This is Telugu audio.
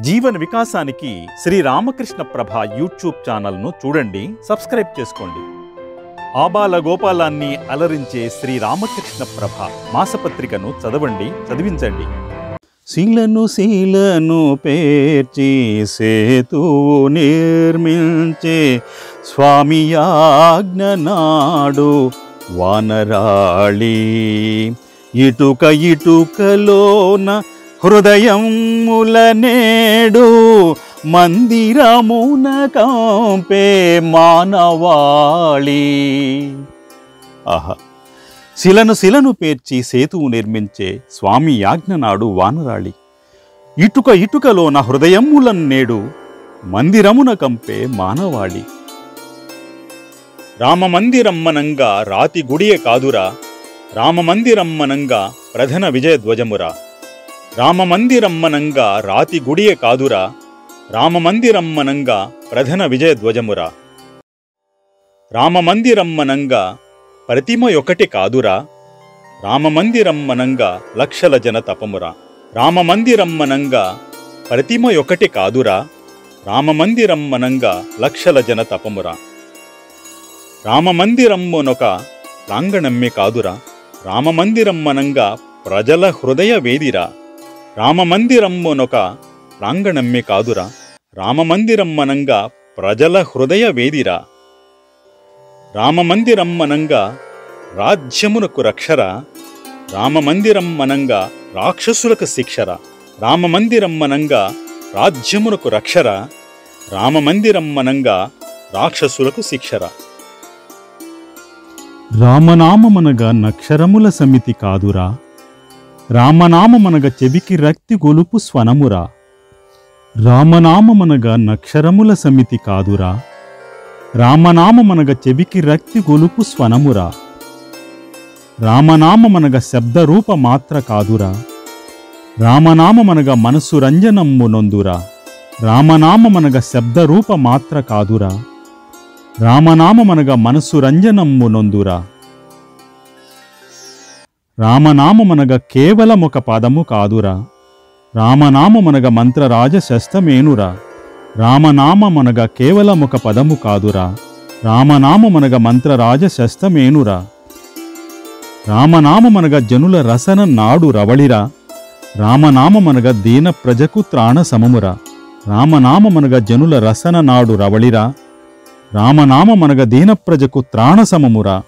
జీవన వికాసానికి శ్రీ రామకృష్ణ ప్రభ యూట్యూబ్ ఛానల్ను చూడండి, సబ్స్క్రైబ్ చేసుకోండి. ఆబాల గోపాలాన్ని అలరించే శ్రీ రామకృష్ణ ప్రభ మాసపత్రికను చదవండి, చదివించండి. శీలను పేర్చి సేతువు నిర్మించే స్వామి ఆజ్ఞ నాడు వానరాళి. ఇటుకలోన హృదయముల నేడు మందిరమున కంపే మానవాళి. ఆహా! శిలను పేర్చి సేతువు నిర్మించే స్వామి యాజ్ఞ నాడు వానరాళి. ఇటుకలోన హృదయముల నేడు మందిరమున కంపే మానవాళి. రామమందిరమ్మనంగా రాతి గుడియే కాదురా, రామమందిరమ్మనంగా ప్రధాన విజయధ్వజమురా. రామమందిరమ్మనంగా రాతి గుడియే కాదురా, రామమందిరమ్మనంగా ప్రధాన విజయధ్వజమురా. రామమందిరమ్మనంగా ప్రతిమ ఒకటి కాదురా, రామమందిరమ్మనంగా లక్షల జన తపమురా. రామమందిరమ్మనంగా ప్రతిమ ఒకటి కాదురా, రామమందిరమ్మనంగా లక్షల జన తపమురా. రామమందిరమ్మునొక ప్రాంగణమ్మే కాదురా, రామమందిరమ్మనంగా ప్రజల హృదయ వేదిరా. రామమందిరమ్మునొక ప్రాంగణమ్మే కాదురా, రామమందిరమ్మనంగా ప్రజల హృదయ వేదిరా. రామమందిరమ్మనంగా రాజ్యమునకు రక్షరా, రామమందిరమ్మనంగా రాక్షసులకు శిక్షరా. రామమందిరమ్మనంగా రాజ్యమునకు రక్షరా, రామమందిరమ్మనంగా రాక్షసులకు శిక్షరా. రామనామమనగా నక్షరముల సమితి కాదురా, రామనామమనగా చెవికి రక్తి గొలుపు స్వనమురా. రామనామమనగా నక్షరముల సమితి కాదురా, రామనామమనగా చెవికి రక్తి గొలుపు స్వనమురా. రామనామమనగా శబ్దరూప మాత్ర కాదురా, రామనామమనగా మనసు రంజనమ్ము నొందురా. రామనామమనగా శబ్దరూప మాత్ర కాదురా, రామనామమనగా మనసు రంజనమ్ము నొందురా. రామనామమనగా కేవలమొక పదము కాదురా, రామనామమనగా మంత్రరాజ శస్తమేనురా. రామనామమనగా కేవలమొక పదము కాదురా, రామనామమనగా మంత్రరాజ శస్తమేనురా. రామనామమనగా జనుల రసన నాడు రవళిరా, రామనామమనగా దీన ప్రజకు త్రాణ సమమురా. రామనామమనగా జనుల రసన నాడు రవళిరా, రామనామమనగా దీన ప్రజకు త్రాణ సమమురా.